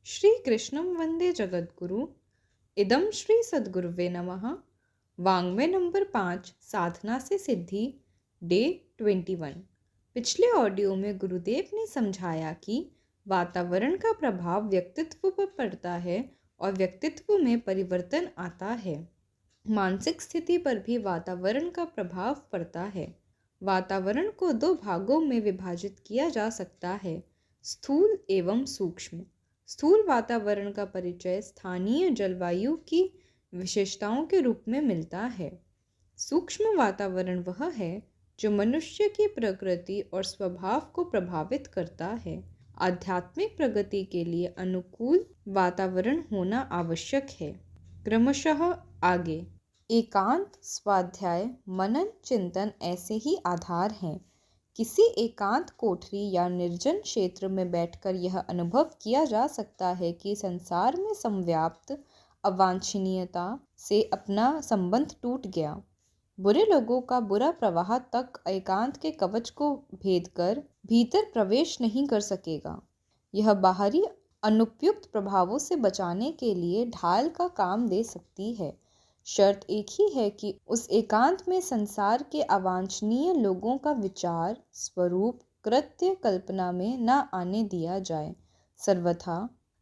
श्री कृष्णं वंदे जगद्गुरु। इदम श्री सद्गुरुवे नमः। वांग्मय नंबर 5, साधना से सिद्धि, डे 21। पिछले ऑडियो में गुरुदेव ने समझाया कि वातावरण का प्रभाव व्यक्तित्व पर पड़ता है और व्यक्तित्व में परिवर्तन आता है। मानसिक स्थिति पर भी वातावरण का प्रभाव पड़ता है। वातावरण को दो भागों में विभाजित किया जा सकता है, स्थूल एवं सूक्ष्म। स्थूल वातावरण का परिचय स्थानीय जलवायु की विशेषताओं के रूप में मिलता है। सूक्ष्म वातावरण वह है जो मनुष्य की प्रकृति और स्वभाव को प्रभावित करता है। आध्यात्मिक प्रगति के लिए अनुकूल वातावरण होना आवश्यक है। क्रमशः आगे। एकांत, स्वाध्याय, मनन, चिंतन ऐसे ही आधार हैं। किसी एकांत कोठरी या निर्जन क्षेत्र में बैठकर यह अनुभव किया जा सकता है कि संसार में संव्याप्त अवांछनीयता से अपना संबंध टूट गया। बुरे लोगों का बुरा प्रवाह तक एकांत के कवच को भेद कर भीतर प्रवेश नहीं कर सकेगा। यह बाहरी अनुपयुक्त प्रभावों से बचाने के लिए ढाल का काम दे सकती है। शर्त एक ही है कि उस एकांत में संसार के अवांछनीय लोगों का विचार, स्वरूप, कृत्य कल्पना में न आने दिया जाए। सर्वथा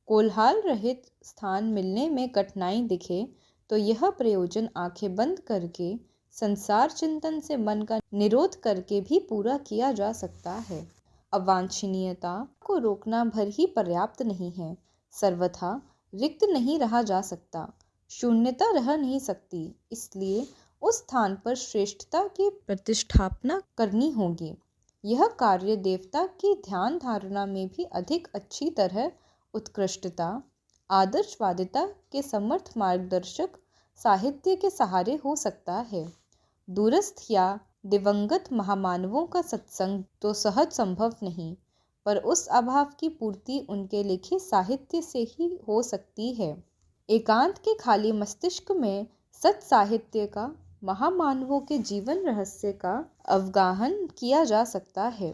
कोलाहल रहित स्थान मिलने में कठिनाई दिखे तो यह प्रयोजन आंखें बंद करके संसार चिंतन से मन का निरोध करके भी पूरा किया जा सकता है। अवांछनीयता को रोकना भर ही पर्याप्त नहीं है। सर्वथा रिक्त नहीं रहा जा सकता, शून्यता रह नहीं सकती। इसलिए उस स्थान पर श्रेष्ठता की प्रतिष्ठापना करनी होगी। यह कार्य देवता की ध्यान धारणा में भी अधिक अच्छी तरह उत्कृष्टता, आदर्शवादिता के समर्थ मार्गदर्शक साहित्य के सहारे हो सकता है। दूरस्थ या दिवंगत महामानवों का सत्संग तो सहज संभव नहीं, पर उस अभाव की पूर्ति उनके लिखे साहित्य से ही हो सकती है। एकांत के खाली मस्तिष्क में सत साहित्य का, महामानवों के जीवन रहस्य का अवगाहन किया जा सकता है।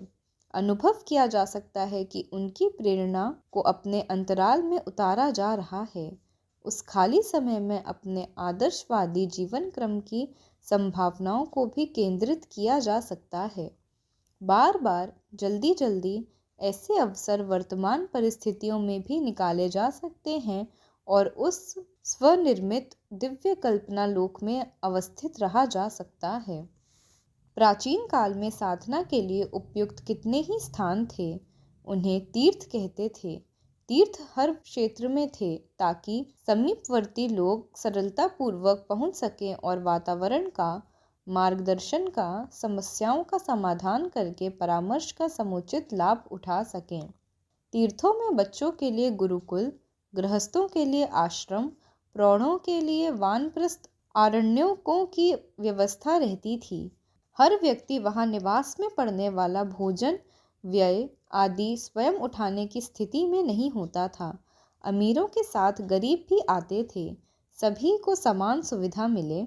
अनुभव किया जा सकता है कि उनकी प्रेरणा को अपने अंतराल में उतारा जा रहा है। उस खाली समय में अपने आदर्शवादी जीवन क्रम की संभावनाओं को भी केंद्रित किया जा सकता है। बार बार, जल्दी जल्दी ऐसे अवसर वर्तमान परिस्थितियों में भी निकाले जा सकते हैं और उस स्वनिर्मित दिव्य कल्पना लोक में अवस्थित रहा जा सकता है। प्राचीन काल में साधना के लिए उपयुक्त कितने ही स्थान थे। उन्हें तीर्थ कहते थे। तीर्थ हर क्षेत्र में थे ताकि समीपवर्ती लोग सरलता पूर्वक पहुंच सकें और वातावरण का, मार्गदर्शन का, समस्याओं का समाधान करके परामर्श का समुचित लाभ उठा सकें। तीर्थों में बच्चों के लिए गुरुकुल, गृहस्थों के लिए आश्रम, प्रौढ़ों के लिए वानप्रस्थ आरण्यों की व्यवस्था रहती थी। हर व्यक्ति वहां निवास में पड़ने वाला भोजन, व्यय आदि स्वयं उठाने की स्थिति में नहीं होता था। अमीरों के साथ गरीब भी आते थे। सभी को समान सुविधा मिले,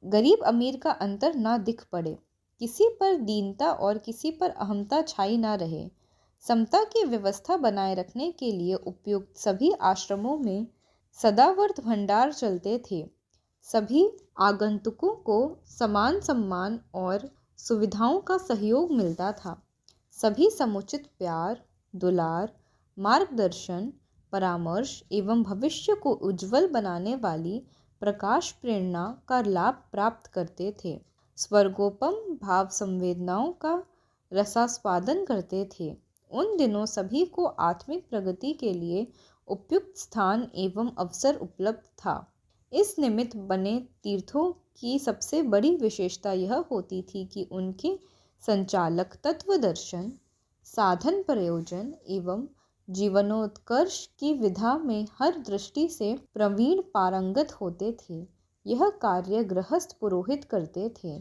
गरीब अमीर का अंतर ना दिख पड़े, किसी पर दीनता और किसी पर अहमता छाई ना रहे। समता की व्यवस्था बनाए रखने के लिए उपयुक्त सभी आश्रमों में सदावर्त भंडार चलते थे। सभी आगंतुकों को समान सम्मान और सुविधाओं का सहयोग मिलता था। सभी समुचित प्यार, दुलार, मार्गदर्शन, परामर्श एवं भविष्य को उज्जवल बनाने वाली प्रकाश प्रेरणा का लाभ प्राप्त करते थे। स्वर्गोपम भाव संवेदनाओं का रसास्वादन करते थे। उन दिनों सभी को आत्मिक प्रगति के लिए उपयुक्त स्थान एवं अवसर उपलब्ध था। इस निमित्त बने तीर्थों की सबसे बड़ी विशेषता यह होती थी कि उनके संचालक तत्वदर्शन, साधन प्रयोजन एवं जीवनोत्कर्ष की विधा में हर दृष्टि से प्रवीण पारंगत होते थे। यह कार्य गृहस्थ पुरोहित करते थे।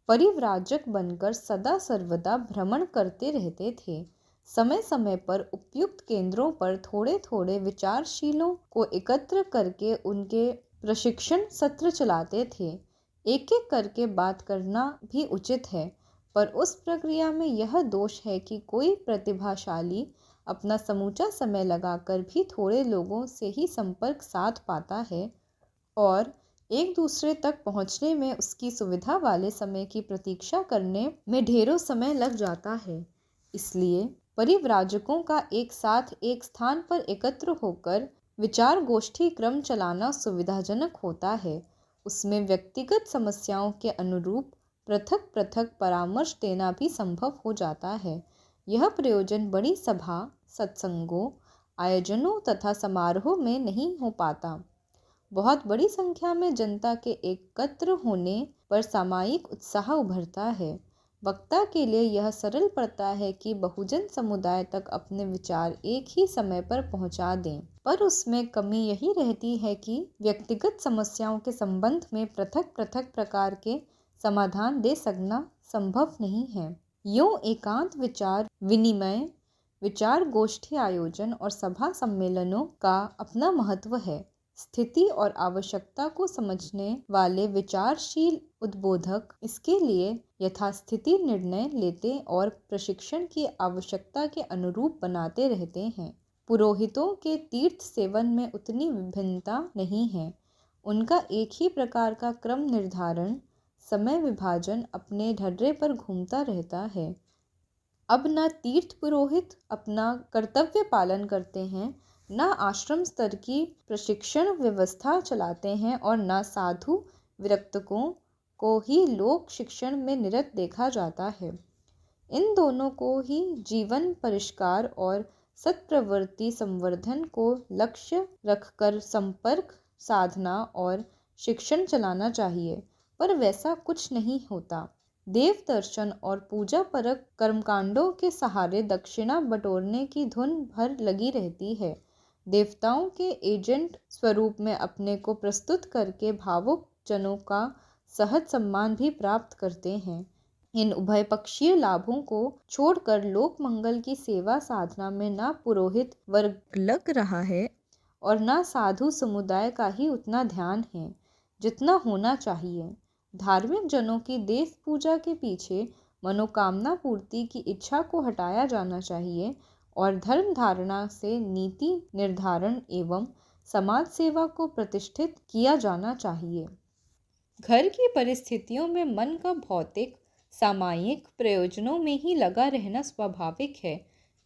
परिव्राजक बनकर सदा सर्वदा भ्रमण करते रहते थे। समय समय पर उपयुक्त केंद्रों पर थोड़े थोड़े विचारशीलों को एकत्र करके उनके प्रशिक्षण सत्र चलाते थे। एक एक करके बात करना भी उचित है, पर उस प्रक्रिया में यह दोष है कि कोई प्रतिभाशाली अपना समूचा समय लगाकर भी थोड़े लोगों से ही संपर्क साध पाता है और एक दूसरे तक पहुंचने में उसकी सुविधा वाले समय की प्रतीक्षा करने में ढेरों समय लग जाता है। इसलिए परिव्राजकों का एक साथ एक स्थान पर एकत्र होकर विचार गोष्ठी क्रम चलाना सुविधाजनक होता है। उसमें व्यक्तिगत समस्याओं के अनुरूप पृथक पृथक परामर्श देना भी संभव हो जाता है। यह प्रयोजन बड़ी सभा, सत्संगों, आयोजनों तथा समारोह में नहीं हो पाता। बहुत बड़ी संख्या में जनता के एकत्र होने पर सामायिक उत्साह उभरता है। वक्ता के लिए यह सरल पड़ता है कि बहुजन समुदाय तक अपने विचार एक ही समय पर पहुंचा दें, पर उसमें कमी यही रहती है कि व्यक्तिगत समस्याओं के संबंध में पृथक पृथक प्रकार के समाधान दे सकना संभव नहीं है। यूं एकांत विचार विनिमय, विचार गोष्ठी आयोजन और सभा सम्मेलनों का अपना महत्व है। स्थिति और आवश्यकता को समझने वाले विचारशील उद्बोधक इसके लिए यथास्थिति निर्णय लेते और प्रशिक्षण की आवश्यकता के अनुरूप बनाते रहते हैं। पुरोहितों के तीर्थ सेवन में उतनी विभिन्नता नहीं है। उनका एक ही प्रकार का क्रम निर्धारण, समय विभाजन अपने ढर्रे पर घूमता रहता है। अब न तीर्थ पुरोहित अपना कर्तव्य पालन करते हैं, न आश्रम स्तर की प्रशिक्षण व्यवस्था चलाते हैं और न साधु विरक्तकों को ही लोक शिक्षण में निरत देखा जाता है। इन दोनों को ही जीवन परिष्कार और सत्प्रवृत्ति संवर्धन को लक्ष्य रखकर संपर्क साधना और शिक्षण चलाना चाहिए, पर वैसा कुछ नहीं होता। देव दर्शन और पूजा परक कर्मकांडों के सहारे दक्षिणा बटोरने की धुन भर लगी रहती है। देवताओं के एजेंट स्वरूप में अपने को प्रस्तुत करके भावुक जनों का सहज सम्मान भी प्राप्त करते हैं। इन उभय पक्षीय लाभों को छोड़कर लोक मंगल की सेवा साधना में न पुरोहित वर्ग लग रहा है और न साधु समुदाय का ही उतना ध्यान है जितना होना चाहिए। धार्मिक जनों की देव पूजा के पीछे मनोकामना पूर्ति की इच्छा को हटाया जाना चाहिए और धर्म धारणा से नीति निर्धारण एवं समाज सेवा को प्रतिष्ठित किया जाना चाहिए। घर की परिस्थितियों में मन का भौतिक सामायिक प्रयोजनों में ही लगा रहना स्वाभाविक है।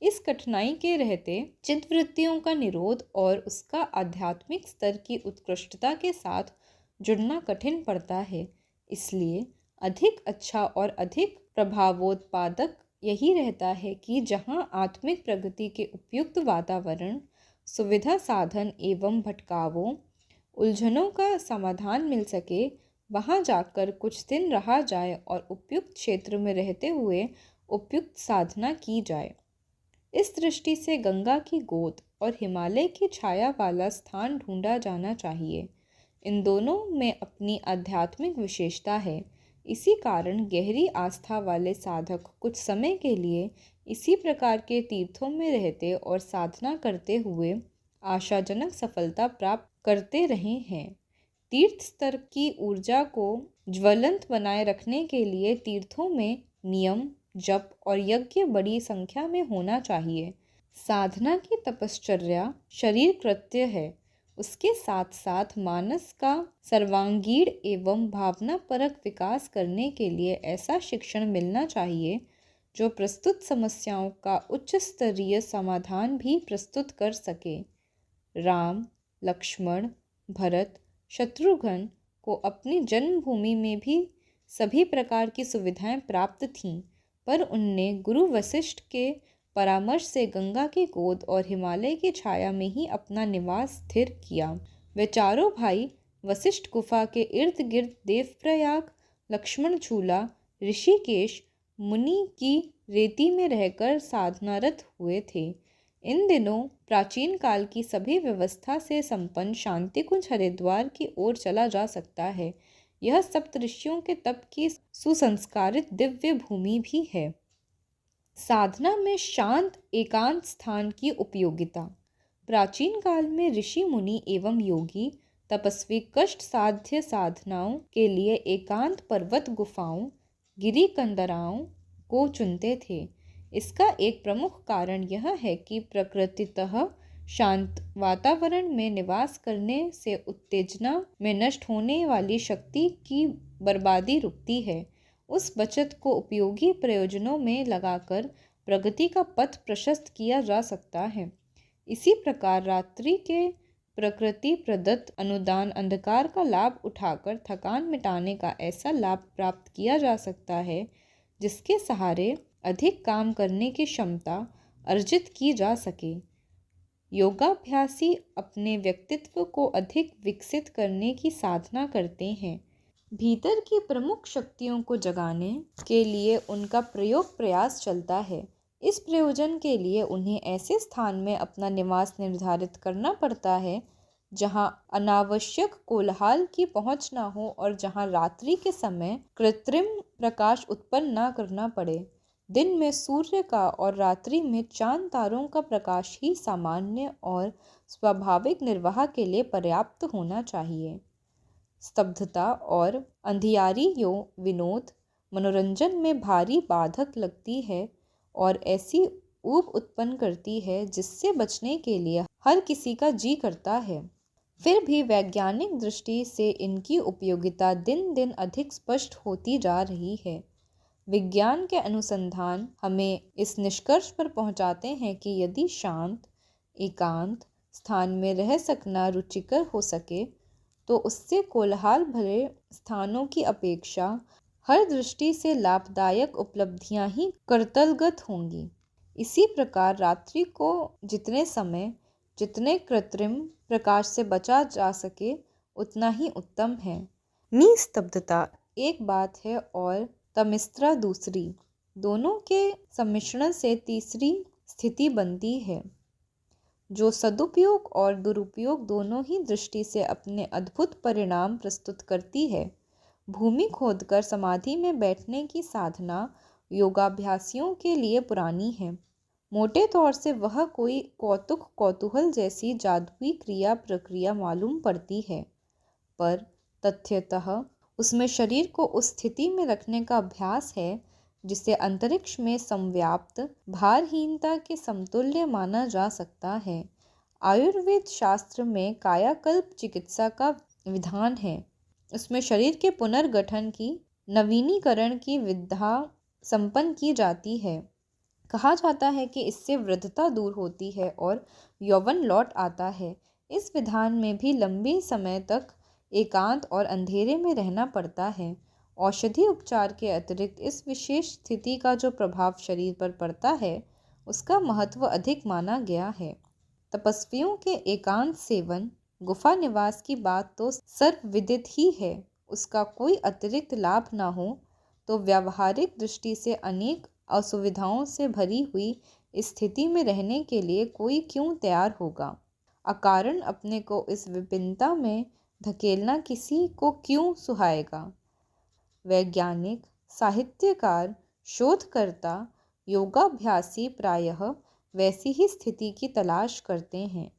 इस कठिनाई के रहते चित्तवृत्तियों का निरोध और उसका आध्यात्मिक स्तर की उत्कृष्टता के साथ जुड़ना कठिन पड़ता है। इसलिए अधिक अच्छा और अधिक प्रभावोत्पादक यही रहता है कि जहाँ आत्मिक प्रगति के उपयुक्त वातावरण, सुविधा साधन एवं भटकावों, उलझनों का समाधान मिल सके, वहाँ जाकर कुछ दिन रहा जाए और उपयुक्त क्षेत्र में रहते हुए उपयुक्त साधना की जाए। इस दृष्टि से गंगा की गोद और हिमालय की छाया वाला स्थान ढूंढा जाना चाहिए। इन दोनों में अपनी आध्यात्मिक विशेषता है। इसी कारण गहरी आस्था वाले साधक कुछ समय के लिए इसी प्रकार के तीर्थों में रहते और साधना करते हुए आशाजनक सफलता प्राप्त करते रहे हैं। तीर्थ स्तर की ऊर्जा को ज्वलंत बनाए रखने के लिए तीर्थों में नियम, जप और यज्ञ बड़ी संख्या में होना चाहिए। साधना की तपश्चर्या शरीर कृत्य है। उसके साथ साथ मानस का सर्वांगीण एवं भावनापरक विकास करने के लिए ऐसा शिक्षण मिलना चाहिए जो प्रस्तुत समस्याओं का उच्च स्तरीय समाधान भी प्रस्तुत कर सके। राम, लक्ष्मण, भरत, शत्रुघ्न को अपनी जन्मभूमि में भी सभी प्रकार की सुविधाएं प्राप्त थीं, पर उनने गुरु वशिष्ठ के परामर्श से गंगा की गोद और हिमालय की छाया में ही अपना निवास स्थिर किया। वे चारों भाई वशिष्ठ गुफा के इर्द गिर्द देवप्रयाग, लक्ष्मण झूला, ऋषिकेश मुनि की रेती में रहकर साधनारत हुए थे। इन दिनों प्राचीन काल की सभी व्यवस्था से संपन्न शांतिकुंज हरिद्वार की ओर चला जा सकता है। यह सप्तऋषियों के तप की सुसंस्कारित दिव्य भूमि भी है। साधना में शांत एकांत स्थान की उपयोगिता। प्राचीन काल में ऋषि मुनि एवं योगी तपस्वी कष्ट साध्य साधनाओं के लिए एकांत पर्वत गुफाओं, गिरी कंदराओं को चुनते थे। इसका एक प्रमुख कारण यह है कि प्रकृतितः शांत वातावरण में निवास करने से उत्तेजना में नष्ट होने वाली शक्ति की बर्बादी रुकती है। उस बचत को उपयोगी प्रयोजनों में लगाकर प्रगति का पथ प्रशस्त किया जा सकता है। इसी प्रकार रात्रि के प्रकृति प्रदत्त अनुदान अंधकार का लाभ उठाकर थकान मिटाने का ऐसा लाभ प्राप्त किया जा सकता है जिसके सहारे अधिक काम करने की क्षमता अर्जित की जा सके। योगाभ्यासी अपने व्यक्तित्व को अधिक विकसित करने की साधना करते हैं। भीतर की प्रमुख शक्तियों को जगाने के लिए उनका प्रयास चलता है। इस प्रयोजन के लिए उन्हें ऐसे स्थान में अपना निवास निर्धारित करना पड़ता है जहां अनावश्यक कोलाहल की पहुंच न हो और जहां रात्रि के समय कृत्रिम प्रकाश उत्पन्न न करना पड़े। दिन में सूर्य का और रात्रि में चांद तारों का प्रकाश ही सामान्य और स्वाभाविक निर्वाह के लिए पर्याप्त होना चाहिए। स्तब्धता और अंधियारी विनोद मनोरंजन में भारी बाधक लगती है और ऐसी ऊब उत्पन्न करती है जिससे बचने के लिए हर किसी का जी करता है। फिर भी वैज्ञानिक दृष्टि से इनकी उपयोगिता दिन दिन अधिक स्पष्ट होती जा रही है। विज्ञान के अनुसंधान हमें इस निष्कर्ष पर पहुंचाते हैं कि यदि शांत एकांत स्थान में रह सकना रुचिकर हो सके तो उससे कोलाहल भरे स्थानों की अपेक्षा हर दृष्टि से लाभदायक उपलब्धियां ही कर्तलगत होंगी। इसी प्रकार रात्रि को जितने कृत्रिम प्रकाश से बचा जा सके उतना ही उत्तम है। निस्तब्धता एक बात है और तमिस्त्रा दूसरी। दोनों के सम्मिश्रण से तीसरी स्थिति बनती है जो सदुपयोग और दुरुपयोग दोनों ही दृष्टि से अपने अद्भुत परिणाम प्रस्तुत करती है। भूमि खोदकर समाधि में बैठने की साधना योगाभ्यासियों के लिए पुरानी है। मोटे तौर से वह कोई कौतूहल जैसी जादुई क्रिया प्रक्रिया मालूम पड़ती है, पर तथ्यतः उसमें शरीर को उस स्थिति में रखने का अभ्यास है जिसे अंतरिक्ष में संव्याप्त भारहीनता के समतुल्य माना जा सकता है। आयुर्वेद शास्त्र में कायाकल्प चिकित्सा का विधान है। उसमें शरीर के पुनर्गठन की नवीनीकरण की विधा संपन्न की जाती है। कहा जाता है कि इससे वृद्धता दूर होती है और यौवन लौट आता है। इस विधान में भी लंबे समय तक एकांत और अंधेरे में रहना पड़ता है। औषधि उपचार के अतिरिक्त इस विशेष स्थिति का जो प्रभाव शरीर पर पड़ता है उसका महत्व अधिक माना गया है। तपस्वियों के एकांत सेवन गुफा निवास की बात तो सर्वविदित ही है। उसका कोई अतिरिक्त लाभ न हो तो व्यावहारिक दृष्टि से अनेक असुविधाओं से भरी हुई स्थिति में रहने के लिए कोई क्यों तैयार होगा। अकारण अपने को इस विपिनता में धकेलना किसी को क्यों सुहाएगा। वैज्ञानिक, साहित्यकार, शोधकर्ता, योगाभ्यासी प्रायः वैसी ही स्थिति की तलाश करते हैं।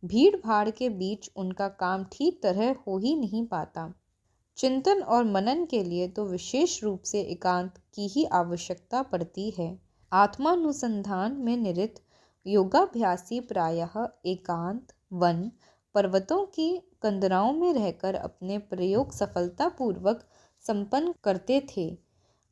भीड़ भाड़ के बीच उनका काम ठीक तरह हो ही नहीं पाता। चिंतन और मनन के लिए तो विशेष रूप से एकांत की ही आवश्यकता पड़ती है। आत्मानुसंधान में निरत योगाभ्यासी प्रायः एकांत, वन, पर्वतों की कंदराओं में रहकर अपने प्रयोग सफलतापूर्वक संपन्न करते थे।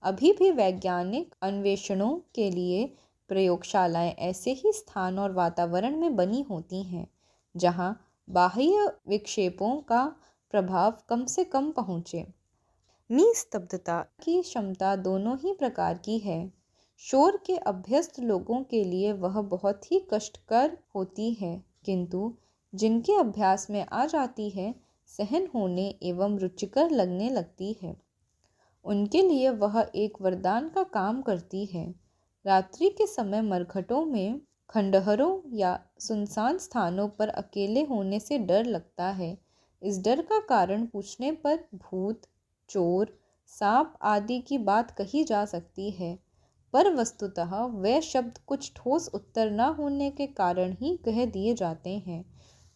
अभी भी वैज्ञानिक अन्वेषणों के लिए प्रयोगशालाएं ऐसे ही स्थान और वातावरण में बनी होती हैं जहां बाह्य विक्षेपों का प्रभाव कम से कम पहुँचे। निस्तब्धता की क्षमता दोनों ही प्रकार की है। शोर के अभ्यस्त लोगों के लिए वह बहुत ही कष्टकर होती है, किंतु जिनके अभ्यास में आ जाती है सहन होने एवं रुचिकर लगने लगती है, उनके लिए वह एक वरदान का काम करती है। रात्रि के समय मरघटों में, खंडहरों या सुनसान स्थानों पर अकेले होने से डर लगता है। इस डर का कारण पूछने पर भूत, चोर, सांप आदि की बात कही जा सकती है, पर वस्तुतः वे शब्द कुछ ठोस उत्तर न होने के कारण ही कह दिए जाते हैं।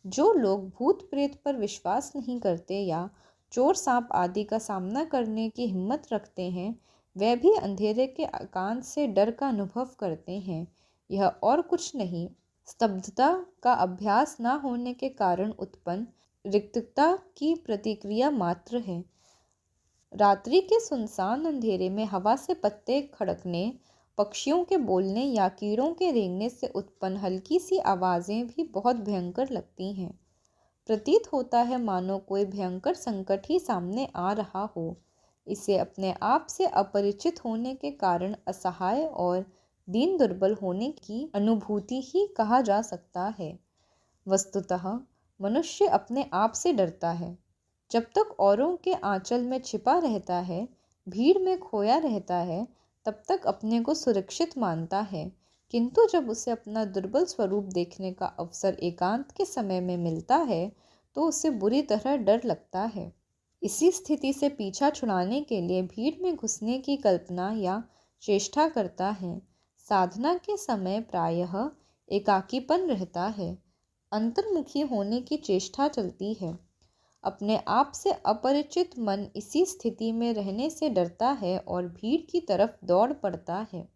जो लोग भूत प्रेत पर विश्वास नहीं करते या चोर सांप आदि का सामना करने की हिम्मत रखते हैं, वे भी अंधेरे के एकांत से डर का अनुभव करते हैं। यह और कुछ नहीं, स्तब्धता का अभ्यास न होने के कारण उत्पन्न रिक्तता की प्रतिक्रिया मात्र है। रात्रि के सुनसान अंधेरे में हवा से पत्ते खड़कने, पक्षियों के बोलने या कीड़ों के रेंगने से उत्पन्न हल्की सी आवाज़ें भी बहुत भयंकर लगती हैं। प्रतीत होता है मानो कोई भयंकर संकट ही सामने आ रहा हो। इसे अपने आप से अपरिचित होने के कारण असहाय और दीन दुर्बल होने की अनुभूति ही कहा जा सकता है। वस्तुतः मनुष्य अपने आप से डरता है। जब तक औरों के आंचल में छिपा रहता है, भीड़ में खोया रहता है, तब तक अपने को सुरक्षित मानता है। किंतु जब उसे अपना दुर्बल स्वरूप देखने का अवसर एकांत के समय में मिलता है, तो उसे बुरी तरह डर लगता है। इसी स्थिति से पीछा छुड़ाने के लिए भीड़ में घुसने की कल्पना या चेष्टा करता है। साधना के समय प्रायः एकाकीपन रहता है, अंतर्मुखी होने की चेष्टा चलती है। अपने आप से अपरिचित मन इसी स्थिति में रहने से डरता है और भीड़ की तरफ दौड़ पड़ता है।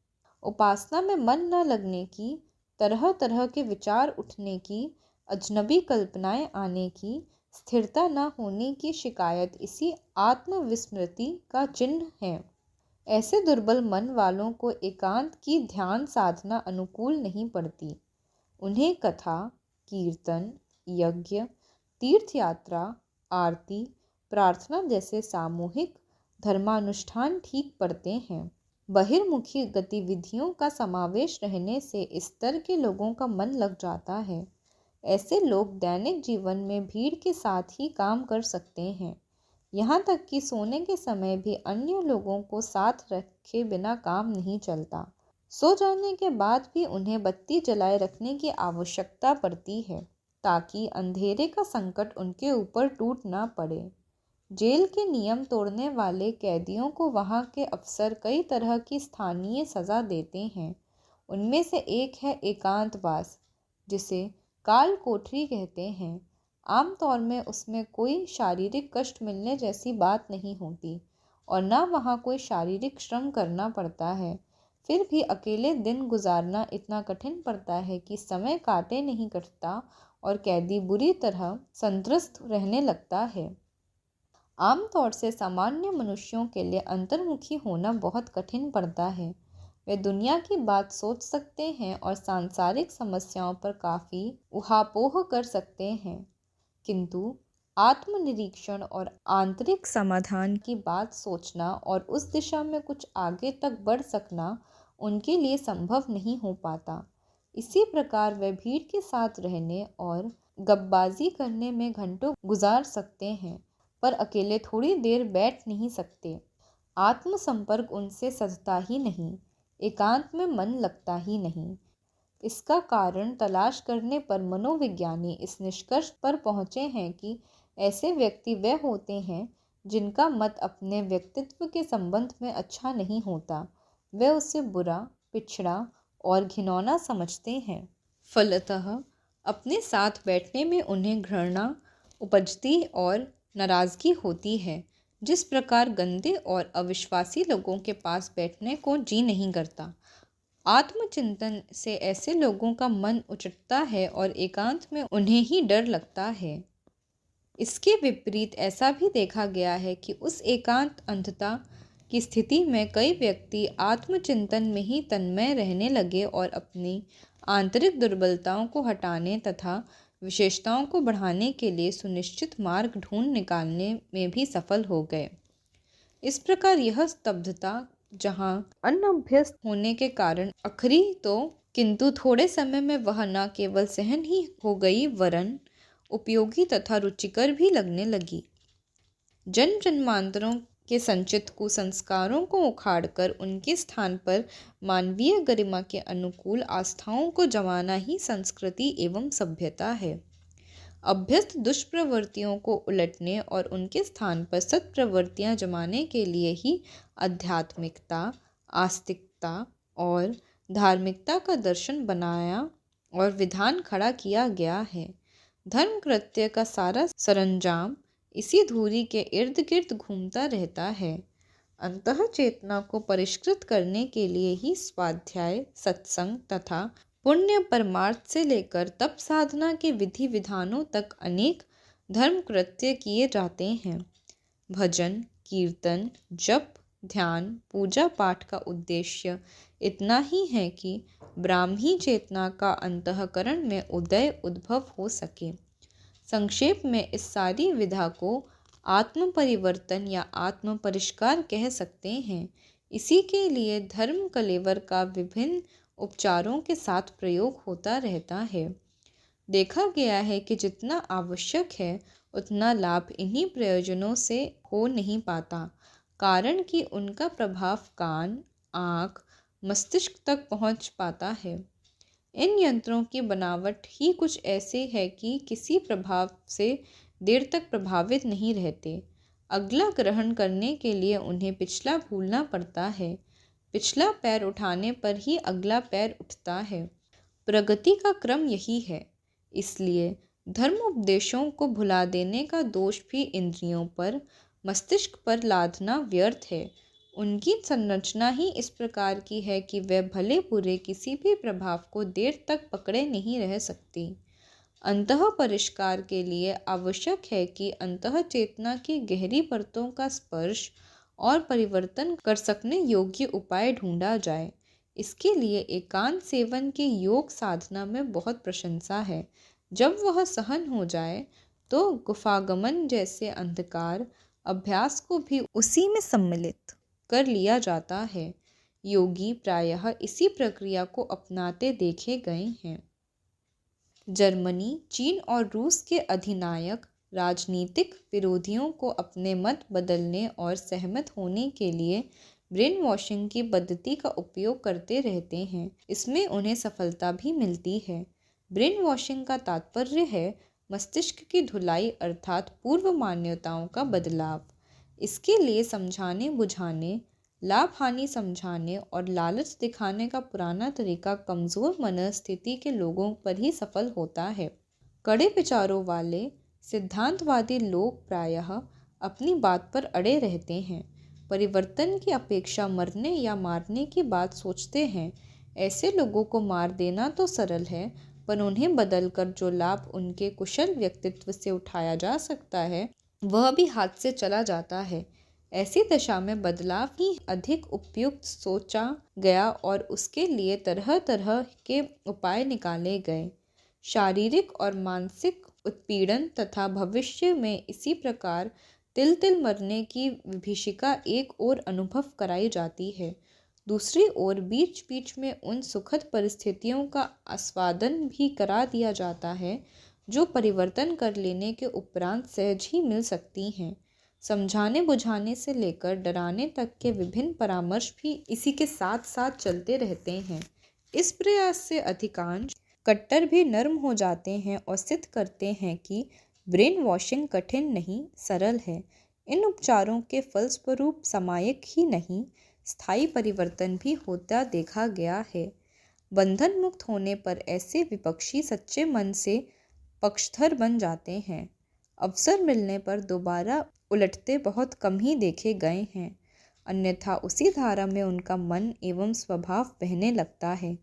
उपासना में मन न लगने की, तरह तरह के विचार उठने की, अजनबी कल्पनाएं आने की, स्थिरता न होने की शिकायत इसी आत्मविस्मृति का चिन्ह है। ऐसे दुर्बल मन वालों को एकांत की ध्यान साधना अनुकूल नहीं पड़ती। उन्हें कथा, कीर्तन, यज्ञ, तीर्थ यात्रा, आरती, प्रार्थना जैसे सामूहिक धर्मानुष्ठान ठीक पड़ते हैं। बहिर्मुखी गतिविधियों का समावेश रहने से इस स्तर के लोगों का मन लग जाता है। ऐसे लोग दैनिक जीवन में भीड़ के साथ ही काम कर सकते हैं। यहाँ तक कि सोने के समय भी अन्य लोगों को साथ रखे बिना काम नहीं चलता। सो जाने के बाद भी उन्हें बत्ती जलाए रखने की आवश्यकता पड़ती है, ताकि अंधेरे का संकट उनके ऊपर टूट ना पड़े। जेल के नियम तोड़ने वाले कैदियों को वहाँ के अफसर कई तरह की स्थानीय सज़ा देते हैं। उनमें से एक है एकांतवास, जिसे काल कोठरी कहते हैं। आमतौर में उसमें कोई शारीरिक कष्ट मिलने जैसी बात नहीं होती और न वहाँ कोई शारीरिक श्रम करना पड़ता है। फिर भी अकेले दिन गुजारना इतना कठिन पड़ता है कि समय काटे नहीं कटता और कैदी बुरी तरह संत्रस्त रहने लगता है। आमतौर से सामान्य मनुष्यों के लिए अंतर्मुखी होना बहुत कठिन पड़ता है। वे दुनिया की बात सोच सकते हैं और सांसारिक समस्याओं पर काफ़ी उहापोह कर सकते हैं, किंतु आत्मनिरीक्षण और आंतरिक समाधान की बात सोचना और उस दिशा में कुछ आगे तक बढ़ सकना उनके लिए संभव नहीं हो पाता। इसी प्रकार वे भीड़ के साथ रहने और गप्पाबाजी करने में घंटों गुजार सकते हैं, पर अकेले थोड़ी देर बैठ नहीं सकते। आत्मसंपर्क उनसे सधता ही नहीं, एकांत में मन लगता ही नहीं। इसका कारण तलाश करने पर मनोविज्ञानी इस निष्कर्ष पर पहुँचे हैं कि ऐसे व्यक्ति वे होते हैं जिनका मत अपने व्यक्तित्व के संबंध में अच्छा नहीं होता। वे उसे बुरा, पिछड़ा और घिनौना समझते हैं। फलतः अपने साथ बैठने में उन्हें घृणा उपजती और नाराज़गी होती है। जिस प्रकार गंदे और अविश्वासी लोगों के पास बैठने को जी नहीं करता। आत्मचिंतन से ऐसे लोगों का मन उचटता है और एकांत में उन्हें ही डर लगता है। इसके विपरीत ऐसा भी देखा गया है कि उस एकांत अंधता की स्थिति में कई व्यक्ति आत्मचिंतन में ही तन्मय रहने लगे और अपनी आंतरिक दुर्बलताओं को हटाने तथा विशेषताओं को बढ़ाने के लिए सुनिश्चित मार्ग ढूंढ निकालने में भी सफल हो गए। इस प्रकार यह स्तब्धता, जहाँ अनभ्यस्त होने के कारण अखरी तो किंतु थोड़े समय में वह न केवल सहन ही हो गई वरन उपयोगी तथा रुचिकर भी लगने लगी। जन्म जन्मांतरों के संचित कुसंस्कारों को उखाड़कर उनके स्थान पर मानवीय गरिमा के अनुकूल आस्थाओं को जमाना ही संस्कृति एवं सभ्यता है। अभ्यस्त दुष्प्रवृत्तियों को उलटने और उनके स्थान पर सत्प्रवृत्तियां जमाने के लिए ही आध्यात्मिकता, आस्तिकता और धार्मिकता का दर्शन बनाया और विधान खड़ा किया गया है। धर्म कृत्य का सारा सरंजाम इसी धुरी के इर्द गिर्द घूमता रहता है। अंतः चेतना को परिष्कृत करने के लिए ही स्वाध्याय, सत्संग तथा पुण्य परमार्थ से लेकर तप साधना के विधि विधानों तक अनेक धर्म कृत्य किए जाते हैं। भजन, कीर्तन, जप, ध्यान, पूजा पाठ का उद्देश्य इतना ही है कि ब्राह्मी चेतना का अंतःकरण में उदय उद्भव हो सके। संक्षेप में इस सारी विधा को आत्म परिवर्तन या आत्म परिष्कार कह सकते हैं। इसी के लिए धर्म कलेवर का विभिन्न उपचारों के साथ प्रयोग होता रहता है। देखा गया है कि जितना आवश्यक है उतना लाभ इन्हीं प्रयोजनों से हो नहीं पाता, कारण कि उनका प्रभाव कान, आँख, मस्तिष्क तक पहुँच पाता है। इन यंत्रों की बनावट ही कुछ ऐसे है कि किसी प्रभाव से देर तक प्रभावित नहीं रहते। अगला ग्रहण करने के लिए उन्हें पिछला भूलना पड़ता है। पिछला पैर उठाने पर ही अगला पैर उठता है। प्रगति का क्रम यही है। इसलिए धर्म उपदेशों को भुला देने का दोष भी इंद्रियों पर, मस्तिष्क पर लादना व्यर्थ है। उनकी संरचना ही इस प्रकार की है कि वे भले बुरे किसी भी प्रभाव को देर तक पकड़े नहीं रह सकती। अंतः परिष्कार के लिए आवश्यक है कि अंतः चेतना की गहरी परतों का स्पर्श और परिवर्तन कर सकने योग्य उपाय ढूंढा जाए। इसके लिए एकांत सेवन की योग साधना में बहुत प्रशंसा है। जब वह सहन हो जाए तो गुफागमन जैसे अंधकार अभ्यास को भी उसी में सम्मिलित कर लिया जाता है। योगी प्रायः इसी प्रक्रिया को अपनाते देखे गए हैं। जर्मनी, चीन और रूस के अधिनायक राजनीतिक विरोधियों को अपने मत बदलने और सहमत होने के लिए ब्रेन वॉशिंग की पद्धति का उपयोग करते रहते हैं। इसमें उन्हें सफलता भी मिलती है। ब्रेन वॉशिंग का तात्पर्य है मस्तिष्क की धुलाई अर्थात पूर्व मान्यताओं का बदलाव। इसके लिए समझाने बुझाने, लाभ हानि समझाने और लालच दिखाने का पुराना तरीका कमज़ोर मनस्थिति के लोगों पर ही सफल होता है। कड़े विचारों वाले सिद्धांतवादी लोग प्रायः अपनी बात पर अड़े रहते हैं। परिवर्तन की अपेक्षा मरने या मारने की बात सोचते हैं। ऐसे लोगों को मार देना तो सरल है, पर उन्हें बदलकर जो लाभ उनके कुशल व्यक्तित्व से उठाया जा सकता है वह भी हाथ से चला जाता है। ऐसी दशा में बदलाव ही अधिक उपयुक्त सोचा गया और उसके लिए तरह तरह के उपाय निकाले गए। शारीरिक और मानसिक उत्पीड़न तथा भविष्य में इसी प्रकार तिल तिल मरने की विभीषिका एक ओर अनुभव कराई जाती है, दूसरी ओर बीच बीच में उन सुखद परिस्थितियों का आस्वादन भी करा दिया जाता है जो परिवर्तन कर लेने के उपरांत सहज ही मिल सकती हैं। समझाने बुझाने से लेकर डराने तक के विभिन्न परामर्श भी इसी के साथ साथ चलते रहते हैं। इस प्रयास से अधिकांश कट्टर भी नर्म हो जाते हैं और सिद्ध करते हैं कि ब्रेन वॉशिंग कठिन नहीं, सरल है। इन उपचारों के फलस्वरूप सामयिक ही नहीं, स्थायी परिवर्तन भी होता देखा गया है। बंधन मुक्त होने पर ऐसे विपक्षी सच्चे मन से पक्षधर बन जाते हैं। अवसर मिलने पर दोबारा उलटते बहुत कम ही देखे गए हैं, अन्यथा उसी धारा में उनका मन एवं स्वभाव बहने लगता है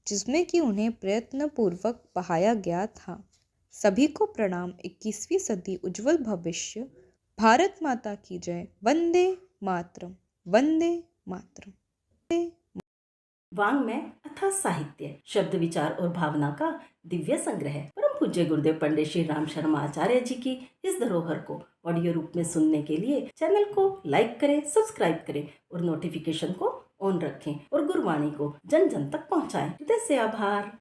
जिसमें कि उन्हें प्रयत्नपूर्वक बहाया गया था। सभी को प्रणाम। 21वीं सदी उज्जवल भविष्य। भारत माता की जय। वंदे मातरम, वंदे मातरम। वाङ्मय अथवा साहित्य, शब्द विचार और भावना का दिव्य संग्रह। परम पूज्य गुरुदेव पंडित श्री राम शर्मा आचार्य जी की इस धरोहर को ऑडियो रूप में सुनने के लिए चैनल को लाइक करें, सब्सक्राइब करें और नोटिफिकेशन को ऑन रखें और गुरुवाणी को जन जन तक पहुंचाएं। हृदय से आभार।